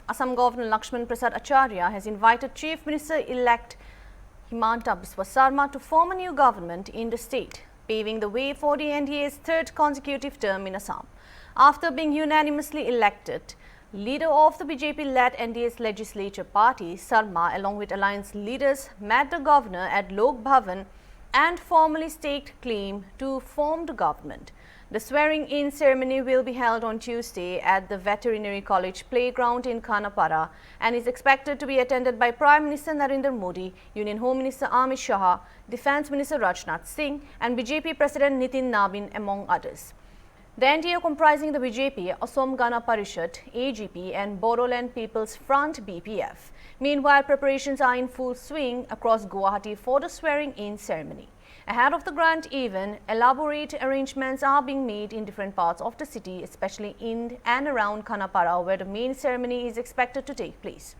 Assam Governor Lakshman Prasad Acharya has invited Chief Minister-elect Himanta Biswa Sarma to form a new government in the state, paving the way for the NDA's third consecutive term in Assam. After being unanimously elected leader of the BJP-led NDA's legislature party, Sarma, along with alliance leaders, met the governor at Lok Bhavan and formally staked claim to form the government. The swearing-in ceremony will be held on Tuesday at the Veterinary College Playground in Khanapara and is expected to be attended by Prime Minister Narendra Modi, Union Home Minister Amit Shah, Defence Minister Rajnath Singh and BJP President Nitin Nabin, among others. The NDA, comprising the BJP, Assam Gana Parishad, AGP and Bodoland People's Front BPF. Meanwhile, preparations are in full swing across Guwahati for the swearing-in ceremony. Ahead of the grand event, elaborate arrangements are being made in different parts of the city, especially in and around Khanapara, where the main ceremony is expected to take place.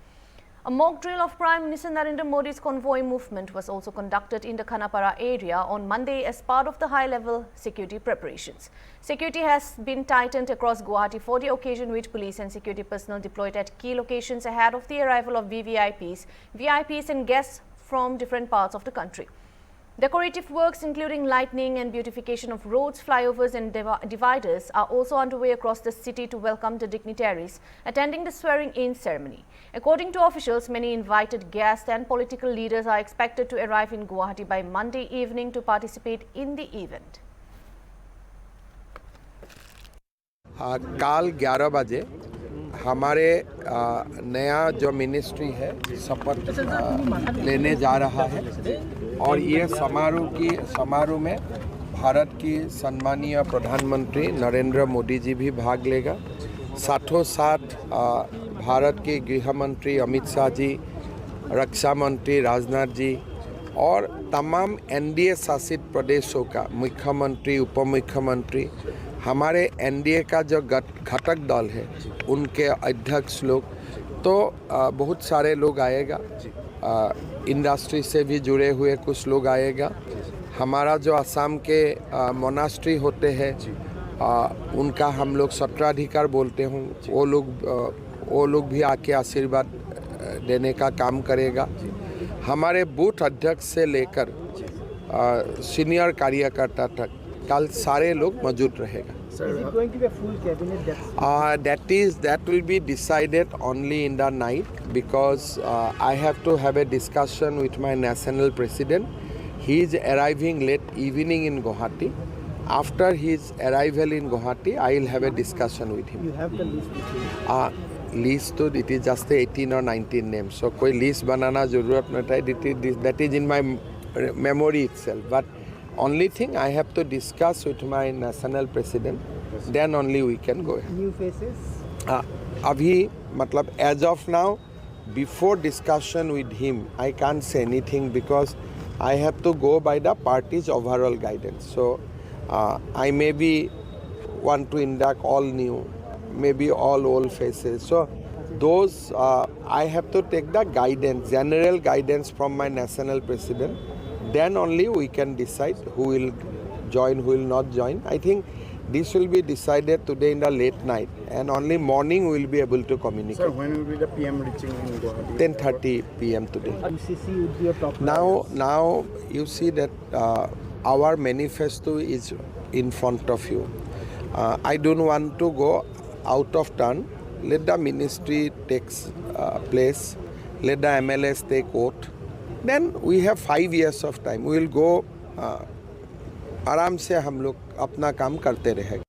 A mock drill of Prime Minister Narendra Modi's convoy movement was also conducted in the Khanapara area on Monday as part of the high-level security preparations. Security has been tightened across Guwahati for the occasion, with police and security personnel deployed at key locations ahead of the arrival of VVIPs, VIPs and guests from different parts of the country. Decorative works including lightening and beautification of roads, flyovers and dividers are also underway across the city to welcome the dignitaries attending the swearing-in ceremony. According to officials, many invited guests and political leaders are expected to arrive in Guwahati by Monday evening to participate in the event. कल 11 बजे हमारे नया जो ministry है शपथ लेने जा रहा है और ये समारोह में भारत की सम्मानीय प्रधानमंत्री नरेंद्र मोदी जी भी भाग लेगा। साथों साथ भारत के गृह मंत्री अमित शाह जी, रक्षा मंत्री राजनाथ जी और तमाम एनडीए शासित प्रदेशों का मुख्यमंत्री, उप मुख्यमंत्री, हमारे एनडीए का जो घटक दल है उनके अध्यक्ष लोग, तो बहुत सारे लोग आएगा। इंडस्ट्री से भी जुड़े हुए कुछ लोग आएगा। हमारा जो असम के मोनास्ट्री होते हैं उनका हम लोग सत्राधिकार बोलते हैं, वो लोग भी आके आशीर्वाद देने का काम करेगा। हमारे बूथ अध्यक्ष से लेकर सीनियर कार्यकर्ता तक कल सारे लोग मौजूद रहेगा। Is it going to be a full cabinet? That will be decided only in the night, because I have to have a discussion with my national president. He is arriving late evening in Guwahati. After his arrival in Guwahati, I will have a discussion with him. You have the list with you? List to it is just 18 or 19 names. So कोई list बनाना जरूरत नहीं है. That is in my memory itself. But only thing I have to discuss with my national president, then only we can go ahead. New faces? अभी मतलब as of now, before discussion with him, I can't say anything because I have to go by the party's overall guidance. So I maybe want to induct all new, maybe all old faces. So those I have to take the guidance, general guidance from my national president. Then only we can decide who will join, who will not join. I think this will be decided today in the late night, and only morning we will be able to communicate. Sir, when will be the PM reaching in Guwahati? 10:30 PM today. UCC would be your top Now you see that our manifesto is in front of you. I don't want to go out of turn. Let the ministry take place. Let the MLS take oath. Then we have 5 years of time. We will go आराम से हम लोग अपना काम करते रहेंगे।